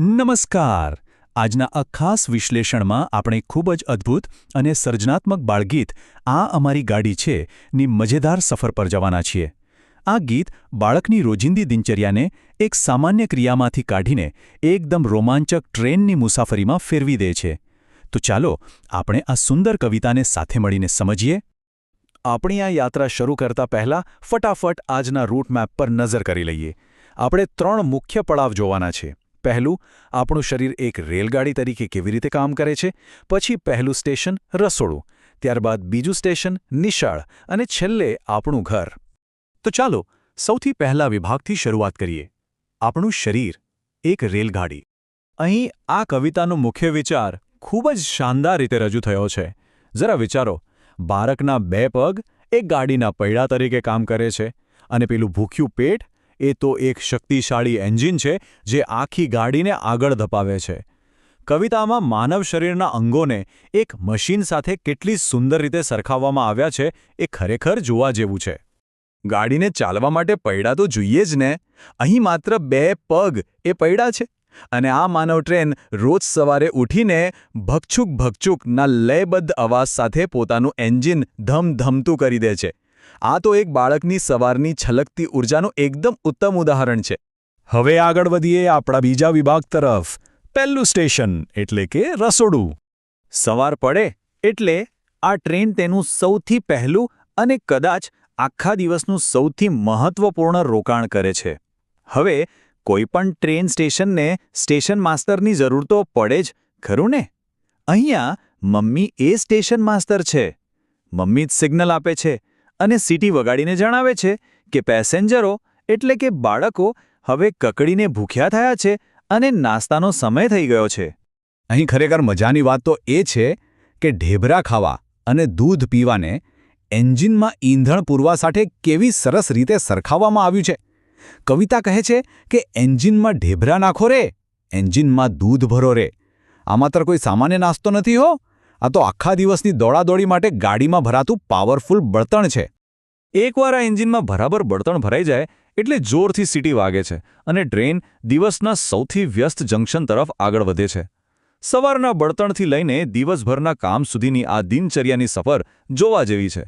નમસ્કાર. આજના આ ખાસ વિશ્લેષણમાં આપણે ખૂબ જ અદ્ભુત અને સર્જનાત્મક બાળગીત આ અમારી ગાડી છે ની મજેદાર સફર પર જવાના છીએ. આ ગીત બાળકની રોજિંદી દિનચર્યાને એક સામાન્ય ક્રિયામાંથી કાઢીને એકદમ રોમાંચક ટ્રેનની મુસાફરીમાં ફેરવી દે છે. તો ચાલો આપણે આ સુંદર કવિતાને સાથે મળીને સમજીએ. આપણી આ યાત્રા શરૂ કરતા પહેલા ફટાફટ આજના રૂટ મેપ પર નજર કરી લઈએ. આપણે 3 મુખ્ય પડાવ જોવાના છે. પહેલું, આપણું શરીર એક રેલગાડી તરીકે કેવી રીતે કામ કરે છે. પછી પહેલું સ્ટેશન રસોડું, ત્યારબાદ બીજું સ્ટેશન નિશાળ અને છેલ્લે આપણું ઘર. તો ચાલો સૌથી પહેલા વિભાગથી શરૂઆત કરીએ. આપણું શરીર એક રેલગાડી. અહીં આ કવિતાનો મુખ્ય વિચાર ખૂબ જ શાનદાર રીતે રજૂ થયો છે. જરા વિચારો, બાળકના 2 પગ એક ગાડીના પૈડા તરીકે કામ કરે છે અને પેલું ભૂખ્યું પેટ એ તો એક શક્તિશાળી એન્જિન છે જે આખી ગાડીને આગળ ધપાવે છે. કવિતામાં માનવ શરીરના અંગોને એક મશીન સાથે કેટલી સુંદર રીતે સરખાવવામાં આવ્યા છે એ ખરેખર જોવા જેવું છે. ગાડીને ચાલવા માટે પૈડા તો જોઈએ જ ને. અહીં માત્ર 2 પગ એ પૈડા છે અને આ માનવ ટ્રેન રોજ સવારે ઉઠીને ભકછુક ભકછુકના લયબદ્ધ અવાજ સાથે પોતાનું એન્જિન ધમધમતું કરી દે છે. આ તો એક બાળકની સવારની છલકતી ઊર્જાનું એકદમ ઉત્તમ ઉદાહરણ છે. હવે આગળ વધીએ આપણા બીજા વિભાગ તરફ. પહેલું સ્ટેશન એટલે કે રસોડું. સવાર પડે એટલે આ ટ્રેન તેનું સૌથી પહેલું અને કદાચ આખા દિવસનું સૌથી મહત્વપૂર્ણ રોકાણ કરે છે. હવે કોઈપણ ટ્રેન સ્ટેશનને સ્ટેશન માસ્તરની જરૂર તો પડે જ ખરું ને. અહીંયા મમ્મી એ સ્ટેશન માસ્તર છે. મમ્મી જ સિગ્નલ આપે છે અને સીટી વગાડીને જણાવે છે કે પેસેન્જરો એટલે કે બાળકો હવે કકડીને ભૂખ્યા થયા છે અને નાસ્તાનો સમય થઈ ગયો છે. અહીં ખરેખર મજાની વાત તો એ છે કે ઢેબરા ખાવા અને દૂધ પીવાને એન્જિનમાં ઈંધણ પૂરવા સાથે કેવી સરસ રીતે સરખાવવામાં આવ્યું છે. કવિતા કહે છે કે એન્જિનમાં ઢેબરા નાખો રે, એન્જિનમાં દૂધ ભરો રે. આ માત્ર કોઈ સામાન્ય નાસ્તો નથી હો. આ તો આખા દિવસની દોડાદોડી માટે ગાડીમાં ભરાતું પાવરફુલ બળતણ છે. એકવાર આ એન્જિનમાં બરાબર બળતણ ભરાઈ જાય એટલે જોરથી સીટી વાગે છે અને ટ્રેન દિવસના સૌથી વ્યસ્ત જંકશન તરફ આગળ વધે છે. સવારના બળતણથી લઈને દિવસભરના કામ સુધીની આ દિનચર્યાની સફર જોવા જેવી છે.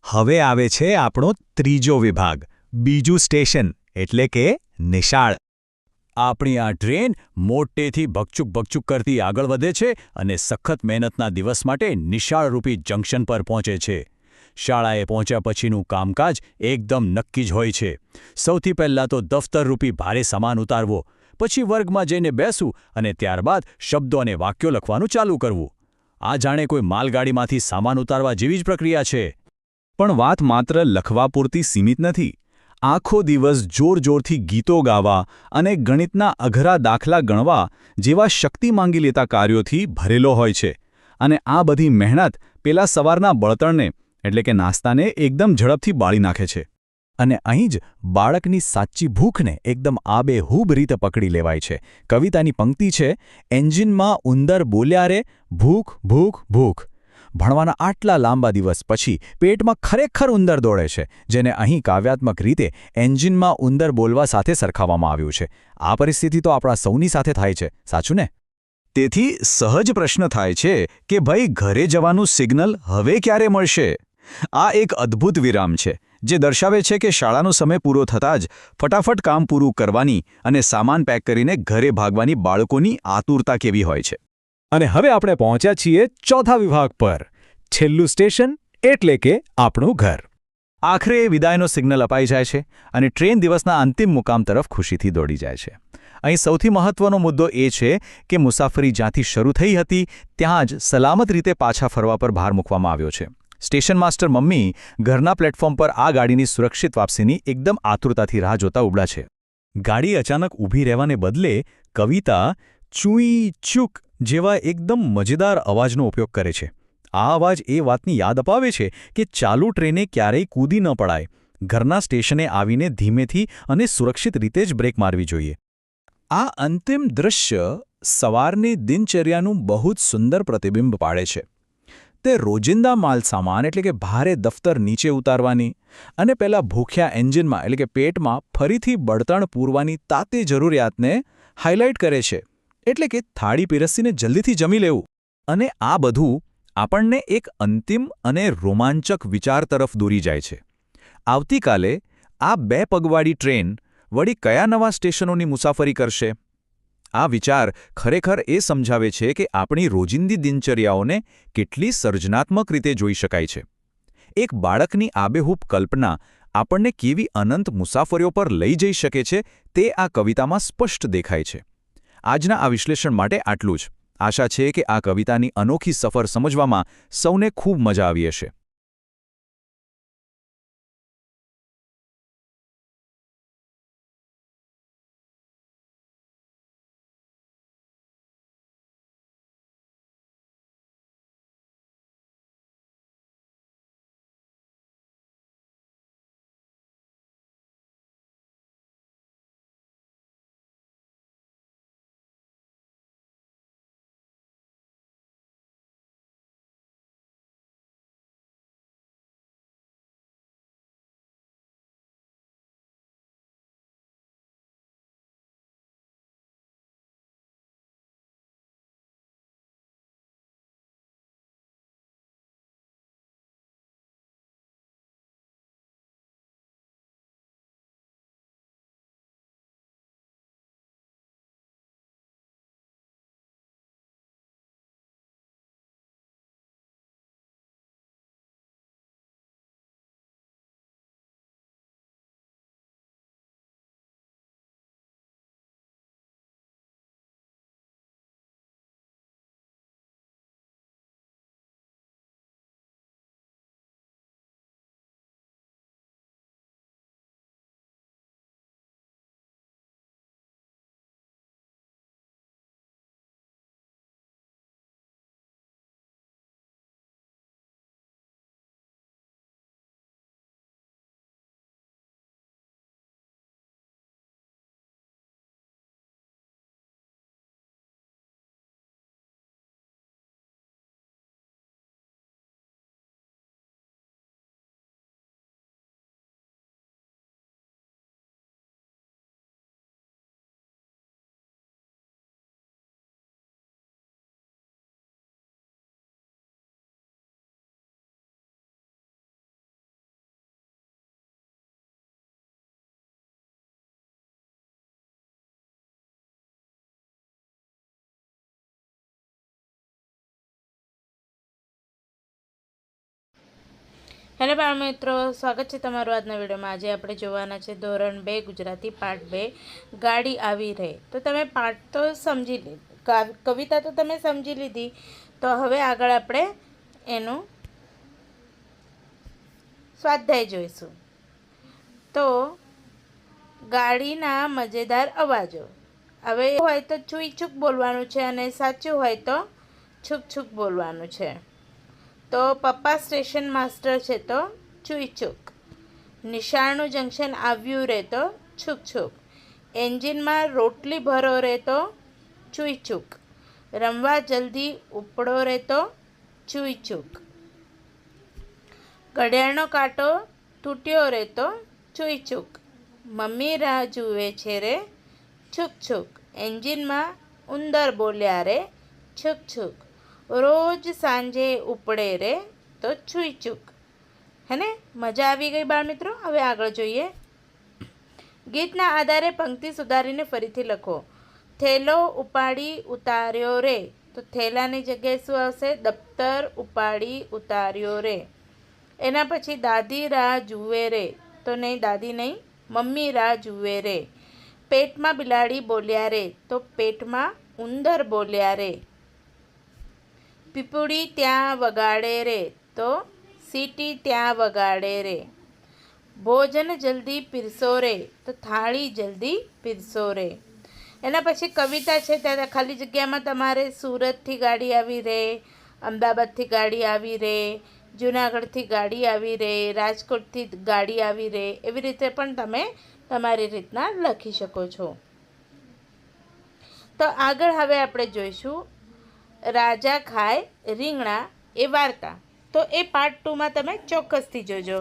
હવે આવે છે આપણો ત્રીજો વિભાગ, બીજું સ્ટેશન એટલે કે નિશાળ. આપણી આ ટ્રેન મોટેથી ભકચુક ભકચુક કરતી આગળ વધે છે અને સખત મહેનતના દિવસ માટે નિશાળરૂપી જંકશન પર પહોંચે છે. શાળાએ પહોંચ્યા પછીનું કામકાજ એકદમ નક્કી જ હોય છે. સૌથી પહેલાં તો દફતરરૂપી ભારે સામાન ઉતારવો, પછી વર્ગમાં જઈને બેસવું અને ત્યારબાદ શબ્દો અને વાક્યો લખવાનું ચાલુ કરવું. આ જાણે કોઈ માલગાડીમાંથી સામાન ઉતારવા જેવી જ પ્રક્રિયા છે. પણ વાત માત્ર લખવા પૂરતી સીમિત નથી. આખો દિવસ જોરજોરથી ગીતો ગાવા અને ગણિતના અઘરા દાખલા ગણવા જેવા શક્તિ માંગી લેતા કાર્યોથી ભરેલો હોય છે. અને આ બધી મહેનત પેલા સવારના બળતણને એટલે કે નાસ્તાને એકદમ ઝડપથી બાળી નાખે છે. અને અહીં જ બાળકની સાચી ભૂખને એકદમ આબેહૂબ રીતે પકડી લેવાય છે. કવિતાની પંક્તિ છે, એન્જિનમાં ઉંદર બોલ્યા રે, ભૂખ ભૂખ ભૂખ. ભણવાના આટલા લાંબા દિવસ પછી પેટમાં ખરેખર ઉંદર દોડે છે, જેને અહીં કાવ્યાત્મક રીતે એન્જિનમાં ઉંદર બોલવા સાથે સરખાવવામાં આવ્યું છે. આ પરિસ્થિતિ તો આપણા સૌની સાથે થાય છે, સાચું ને? તેથી સહજ પ્રશ્ન થાય છે કે ભાઈ ઘરે જવાનું સિગ્નલ હવે ક્યારે મળશે? આ એક અદ્ભુત વિરામ છે જે દર્શાવે છે કે શાળાનો સમય પૂરો થતાં જ ફટાફટ કામ પૂરું કરવાની અને સામાન પેક કરીને ઘરે ભાગવાની બાળકોની આતુરતા કેવી હોય છે. અને હવે આપણે પહોંચ્યા છીએ ચોથા વિભાગ પર, છેલ્લું સ્ટેશન એટલે કે આપણું ઘર. આખરે વિદાયનો સિગ્નલ અપાઈ જાય છે અને ટ્રેન દિવસના અંતિમ મુકામ તરફ ખુશીથી દોડી જાય છે. અહીં સૌથી મહત્વનો મુદ્દો એ છે કે મુસાફરી જ્યાંથી શરૂ થઈ હતી ત્યાં જ સલામત રીતે પાછા ફરવા પર ભાર મૂકવામાં આવ્યો છે. સ્ટેશન માસ્ટર મમ્મી ઘરના પ્લેટફોર્મ પર આ ગાડીની સુરક્ષિત વાપસીની એકદમ આતુરતાથી રાહ જોતા ઉભા છે. ગાડી અચાનક ઊભી રહેવાને બદલે કવિતા ચૂઈ ચૂક જેવા એકદમ મજેદાર અવાજનો ઉપયોગ કરે છે. આ અવાજ એ વાતની યાદ અપાવે છે કે ચાલુ ટ્રેને ક્યારેય કૂદી ન પડાય. ઘરના સ્ટેશને આવીને ધીમેથી અને સુરક્ષિત રીતે જ બ્રેક મારવી જોઈએ. આ અંતિમ દૃશ્ય સવારની દિનચર્યાનું બહુ જ સુંદર પ્રતિબિંબ પાડે છે. તે રોજિંદા માલસામાન એટલે કે ભારે દફતર નીચે ઉતારવાની અને પહેલાં ભૂખ્યા એન્જિનમાં એટલે કે પેટમાં ફરીથી બળતણ પૂરવાની તાતી જરૂરિયાતને હાઇલાઇટ કરે છે. એટલે કે થાળી પીરસીને જલ્દીથી જમી લેવું. અને આ બધું આપણને એક અંતિમ અને રોમાંચક વિચાર તરફ દોરી જાય છે. આવતીકાલે આ 2 પગવાળી ટ્રેન વળી કયા નવા સ્ટેશનોની મુસાફરી કરશે? આ વિચાર ખરેખર એ સમજાવે છે કે આપણી રોજિંદી દિનચર્યાઓને કેટલી સર્જનાત્મક રીતે જોઈ શકાય છે. એક બાળકની આબેહૂબ કલ્પના આપણને કેવી અનંત મુસાફરીઓ પર લઈ જઈ શકે છે તે આ કવિતામાં સ્પષ્ટ દેખાય છે. આજના આ વિશ્લેષણ માટે આટલું જ. આશા છે કે આ કવિતાની અનોખી સફર સમજવામાં સૌને ખૂબ મજા આવી હશે. હેલો બાળ મિત્રો, સ્વાગત છે તમારું આજના વિડીયોમાં. આજે આપણે જોવાના છે ધોરણ 2 ગુજરાતી પાઠ 2 ગાડી આવી રહે. તો તમે પાઠ તો સમજી લીધી, કવિતા તો તમે સમજી લીધી. તો હવે આગળ આપણે એનું સ્વાધ્યાય જોઈશું. તો ગાડીના મજેદાર અવાજો. હવે હોય તો છુઈ છુક બોલવાનું છે અને સાચું હોય તો છુક છુક બોલવાનું છે. તો પપ્પા સ્ટેશન માસ્ટર છે તો છુઈ છુક. નિશાળનું જંકશન આવ્યું રે તો છુક છુક. એન્જિનમાં રોટલી ભરો રે તો છુઈ છુક. રમવા જલ્દી ઉપડો રે તો છુઈ છુક. ઘડિયાળનો કાંટો તૂટ્યો રે તો છુઈ છુક. મમ્મી રાહ જુએ છે રે છુક છુક. એન્જિનમાં ઉંદર બોલ્યા રે છુક છુક. રોજ સાંજે ઉપડે રે તો છુઈ છુક. હે ને? મજા આવી ગઈ બાળ મિત્રો. હવે આગળ જોઈએ. ગીતના આધારે પંક્તિ સુધારીને ફરીથી લખો. થેલો ઉપાડી ઉતાર્યો રે. તો થેલાની જગ્યાએ શું આવશે? દફતર ઉપાડી ઉતાર્યો રે. એના પછી દાદી રાહ જુએ રે. તો નહીં, દાદી નહીં, મમ્મી રાહ જુએ રે. પેટમાં બિલાડી બોલ્યા રે. તો પેટમાં ઉંદર બોલ્યા રે. પીપુડી ત્યાં વગાડે રે. તો સીટી ત્યાં વગાડે રે. ભોજન જલ્દી પીરસો રે. તો થાળી જલ્દી પીરસો રે. એના પછી કવિતા છે, ત્યાં ખાલી જગ્યામાં તમારે સુરતથી ગાડી આવી રે, અમદાવાદથી ગાડી આવી રે, જૂનાગઢથી ગાડી આવી રે, રાજકોટથી ગાડી આવી રે, એવી રીતે પણ તમે તમારી રીતના લખી શકો છો. તો આગળ હવે આપણે જોઈશું રાજા ખાય રીંગણા એ વાર્તા. તો એ પાર્ટ 2માં તમે ચોક્કસથી જોજો.